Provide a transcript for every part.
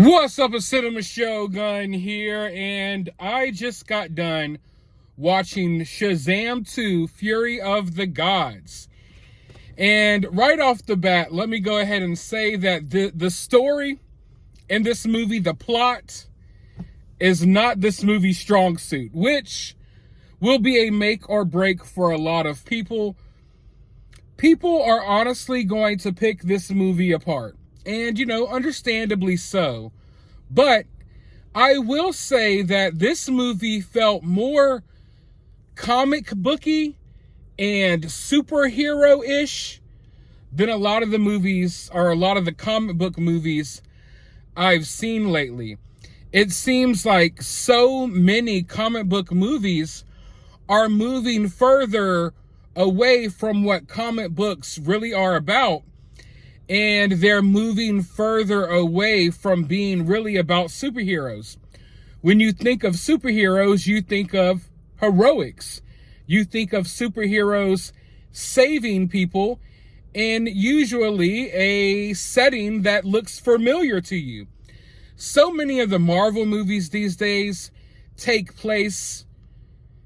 What's up, a Cinema Shogun here, and I just got done watching Shazam 2, Fury of the Gods. And right off the bat, let me go ahead and say that the story in this movie, the plot, is not this movie's strong suit, which will be a make or break for a lot of people. People are honestly going to pick this movie apart. And, understandably so. But I will say that this movie felt more comic booky and superhero-ish than a lot of the movies, or a lot of the comic book movies I've seen lately. It seems like so many comic book movies are moving further away from what comic books really are about. And they're moving further away from being really about superheroes. When you think of superheroes, you think of heroics. You think of superheroes saving people in usually a setting that looks familiar to you. So many of the Marvel movies these days take place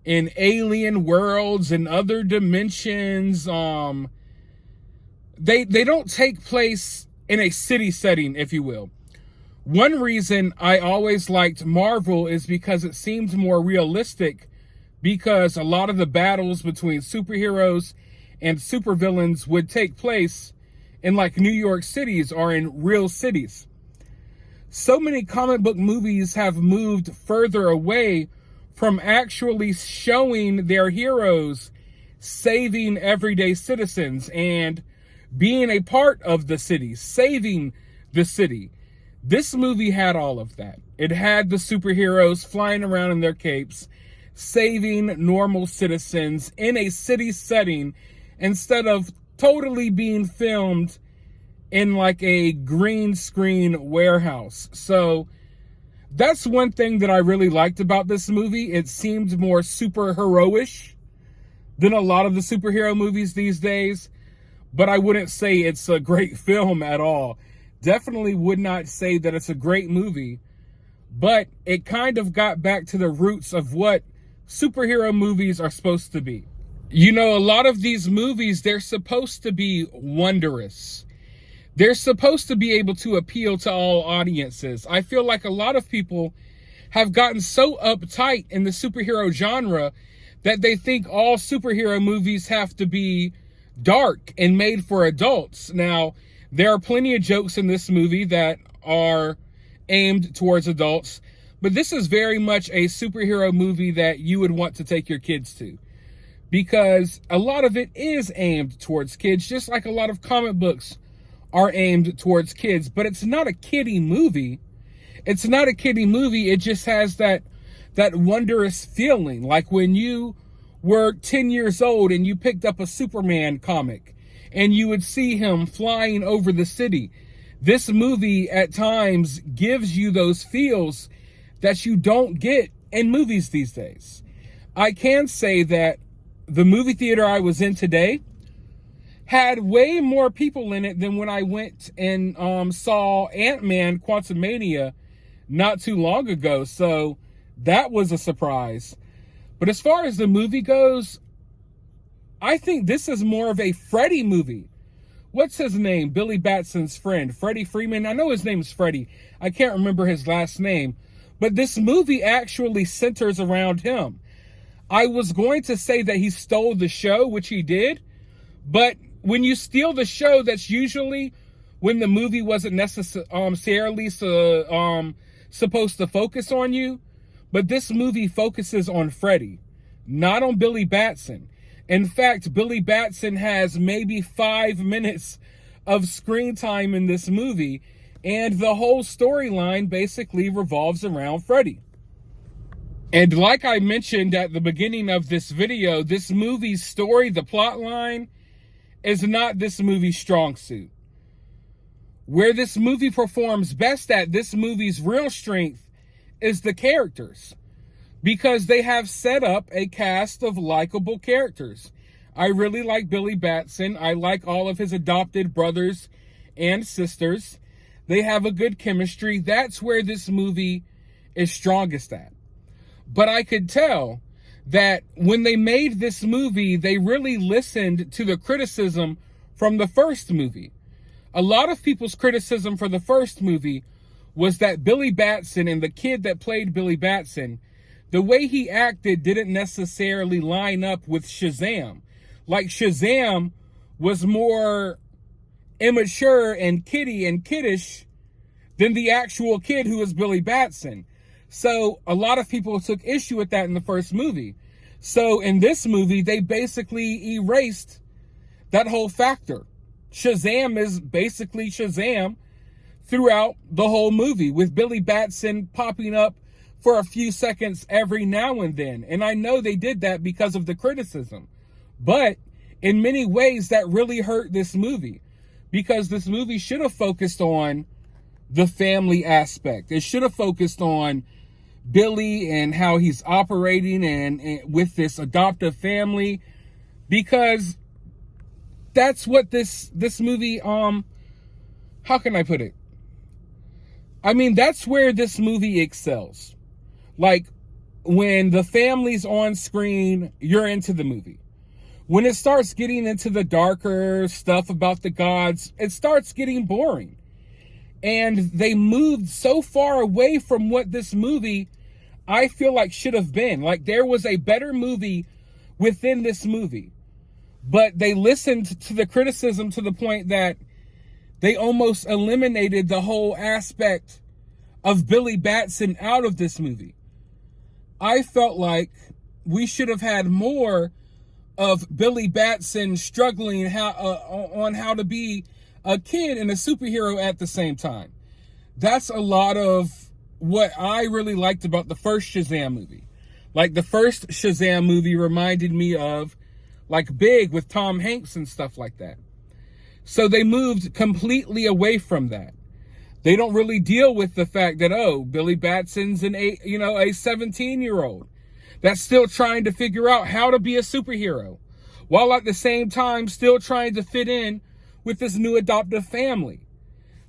in alien worlds and other dimensions. They don't take place in a city setting, if you will. One reason I always liked Marvel is because it seemed more realistic, because a lot of the battles between superheroes and supervillains would take place in like New York cities or in real cities. So many comic book movies have moved further away from actually showing their heroes saving everyday citizens and being a part of the city, saving the city. This movie had all of that. It had the superheroes flying around in their capes, saving normal citizens in a city setting instead of totally being filmed in like a green screen warehouse. So that's one thing that I really liked about this movie. It seemed more superhero-ish than a lot of the superhero movies these days. But I wouldn't say it's a great film at all. Definitely would not say that it's a great movie. But it kind of got back to the roots of what superhero movies are supposed to be. A lot of these movies, they're supposed to be wondrous. They're supposed to be able to appeal to all audiences. I feel like a lot of people have gotten so uptight in the superhero genre that they think all superhero movies have to be dark and made for adults. Now, there are plenty of jokes in this movie that are aimed towards adults, but this is very much a superhero movie that you would want to take your kids to, because a lot of it is aimed towards kids, just like a lot of comic books are aimed towards kids. But it's not a kiddie movie. It's not a kiddie movie. It just has that wondrous feeling, like when you were 10 years old and you picked up a Superman comic and you would see him flying over the city. This movie at times gives you those feels that you don't get in movies these days. I can say that the movie theater I was in today had way more people in it than when I went and saw Ant-Man Quantumania not too long ago. So that was a surprise. But as far as the movie goes, I think this is more of a Freddy movie. What's his name? Billy Batson's friend, Freddie Freeman. I know his name is Freddy. I can't remember his last name. But this movie actually centers around him. I was going to say that he stole the show, which he did. But when you steal the show, that's usually when the movie wasn't necessarily supposed to focus on you. But this movie focuses on Freddy, not on Billy Batson. In fact, Billy Batson has maybe 5 minutes of screen time in this movie, and the whole storyline basically revolves around Freddy. And like I mentioned at the beginning of this video, this movie's story, the plot line, is not this movie's strong suit. Where this movie performs best at, this movie's real strength, is the characters, because they have set up a cast of likable characters. I really like Billy Batson. I like all of his adopted brothers and sisters. They have a good chemistry. That's where this movie is strongest at. But I could tell that when they made this movie, they really listened to the criticism from the first movie. A lot of people's criticism for the first movie was that Billy Batson and the kid that played Billy Batson, the way he acted didn't necessarily line up with Shazam. Like Shazam was more immature and kiddie and kiddish than the actual kid who was Billy Batson. So a lot of people took issue with that in the first movie. So in this movie, they basically erased that whole factor. Shazam is basically Shazam throughout the whole movie, with Billy Batson popping up for a few seconds every now and then. And I know they did that because of the criticism. But in many ways, that really hurt this movie, because this movie should have focused on the family aspect. It should have focused on Billy and how he's operating and with this adoptive family, because that's what this movie, how can I put it? I mean, that's where this movie excels. Like, when the family's on screen, you're into the movie. When it starts getting into the darker stuff about the gods, it starts getting boring. And they moved so far away from what this movie, I feel like, should have been. Like, there was a better movie within this movie. But they listened to the criticism to the point that they almost eliminated the whole aspect of Billy Batson out of this movie. I felt like we should have had more of Billy Batson struggling on how to be a kid and a superhero at the same time. That's a lot of what I really liked about the first Shazam movie. Like, the first Shazam movie reminded me of, like, Big with Tom Hanks and stuff like that. So they moved completely away from that. They don't really deal with the fact that, oh, Billy Batson's a 17-year-old that's still trying to figure out how to be a superhero, while at the same time still trying to fit in with this new adoptive family.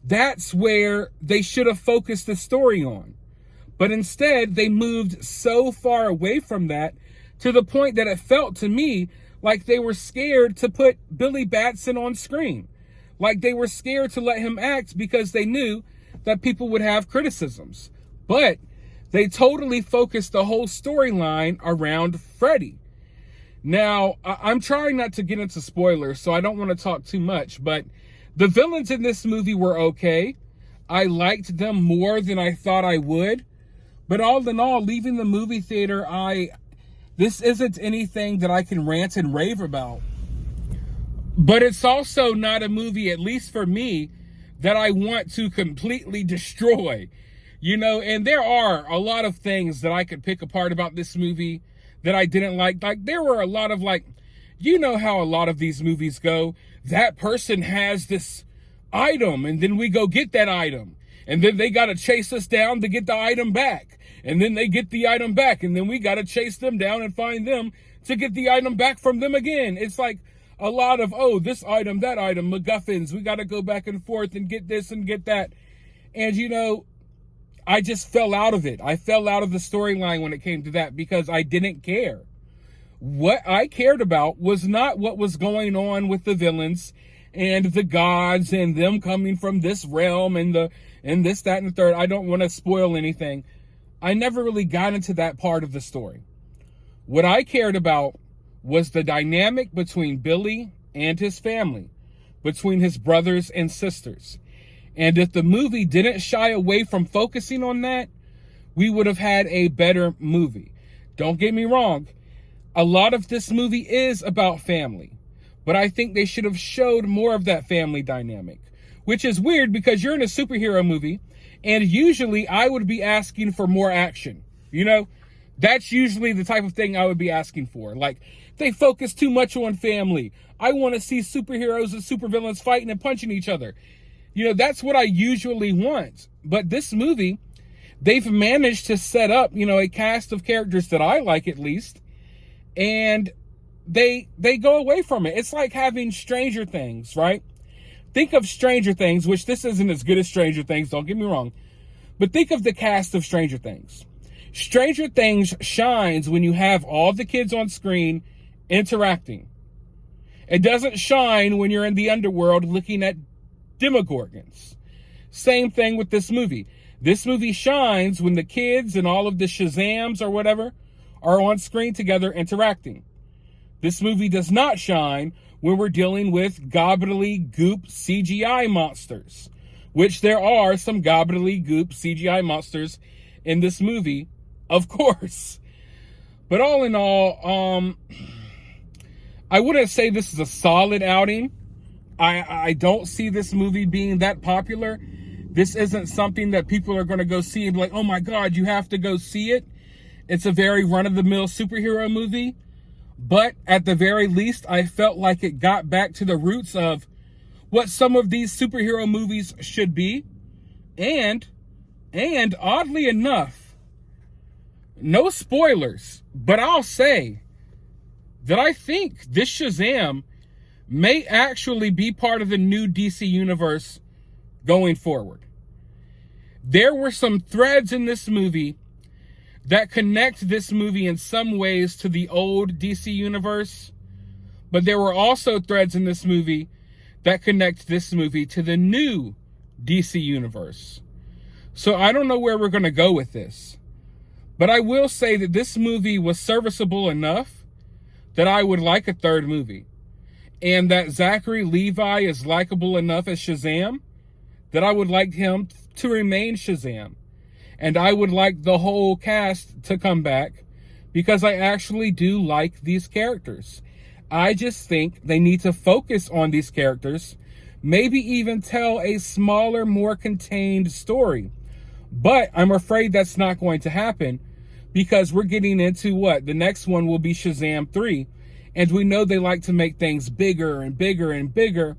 That's where they should have focused the story on. But instead, they moved so far away from that to the point that it felt to me like they were scared to put Billy Batson on screen. Like, they were scared to let him act because they knew that people would have criticisms. But they totally focused the whole storyline around Freddy. Now, I'm trying not to get into spoilers, so I don't want to talk too much, but the villains in this movie were okay. I liked them more than I thought I would. But all in all, leaving the movie theater, this isn't anything that I can rant and rave about. But it's also not a movie, at least for me, that I want to completely destroy. And there are a lot of things that I could pick apart about this movie that I didn't like. Like, there were a lot of, like, how a lot of these movies go. That person has this item, and then we go get that item. And then they got to chase us down to get the item back. And then they get the item back, and then we got to chase them down and find them to get the item back from them again. It's like a lot of, oh, this item, that item, MacGuffins. We got to go back and forth and get this and get that. And, I just fell out of it. I fell out of the storyline when it came to that because I didn't care. What I cared about was not what was going on with the villains and the gods and them coming from this realm and this, that, and the third. I don't want to spoil anything. I never really got into that part of the story. What I cared about was the dynamic between Billy and his family, between his brothers and sisters. And if the movie didn't shy away from focusing on that, we would have had a better movie. Don't get me wrong. A lot of this movie is about family, but I think they should have showed more of that family dynamic, which is weird because you're in a superhero movie, and usually I would be asking for more action. That's usually the type of thing I would be asking for. Like, they focus too much on family. I want to see superheroes and supervillains fighting and punching each other. That's what I usually want. But this movie, they've managed to set up, a cast of characters that I like, at least, and they go away from it. It's like having Stranger Things, right? Think of Stranger Things, which this isn't as good as Stranger Things, don't get me wrong. But think of the cast of Stranger Things. Stranger Things shines when you have all the kids on screen interacting. It doesn't shine when you're in the underworld looking at demogorgons. Same thing with this movie. This movie shines when the kids and all of the Shazams or whatever are on screen together interacting. This movie does not shine when we're dealing with gobbledygook CGI monsters, which there are some gobbledygook CGI monsters in this movie, of course. But all in all, I wouldn't say this is a solid outing. I don't see this movie being that popular. This isn't something that people are going to go see and be like, oh my God, you have to go see it. It's a very run-of-the-mill superhero movie. But at the very least, I felt like it got back to the roots of what some of these superhero movies should be. And oddly enough, no spoilers, but I'll say that I think this Shazam may actually be part of the new DC universe going forward. There were some threads in this movie that connect this movie in some ways to the old DC universe, but there were also threads in this movie that connect this movie to the new DC universe. So I don't know where we're going to go with this, but I will say that this movie was serviceable enough that I would like a third movie, and that Zachary Levi is likable enough as Shazam that I would like him to remain Shazam. And I would like the whole cast to come back because I actually do like these characters. I just think they need to focus on these characters, maybe even tell a smaller, more contained story. But I'm afraid that's not going to happen because we're getting into what? The next one will be Shazam 3. And we know they like to make things bigger and bigger and bigger.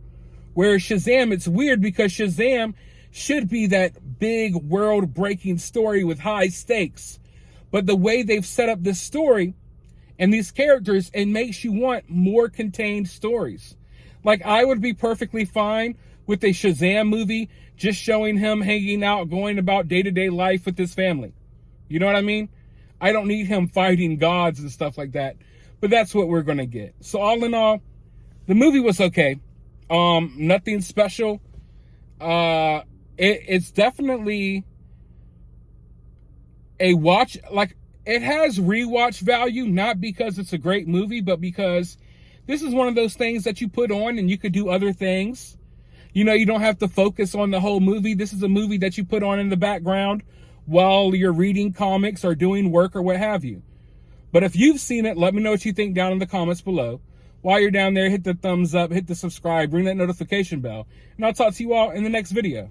Whereas Shazam, it's weird because Shazam should be that big world-breaking story with high stakes. But the way they've set up this story and these characters, it makes you want more contained stories. Like, I would be perfectly fine with a Shazam movie just showing him hanging out, going about day-to-day life with his family. You know what I mean? I don't need him fighting gods and stuff like that. But that's what we're going to get. So all in all, the movie was okay. Nothing special. It's definitely a watch. Like, it has rewatch value, not because it's a great movie, but because this is one of those things that you put on and you could do other things. You know, you don't have to focus on the whole movie. This is a movie that you put on in the background while you're reading comics or doing work or what have you. But if you've seen it, let me know what you think down in the comments below. While you're down there, hit the thumbs up, hit the subscribe, ring that notification bell. And I'll talk to you all in the next video.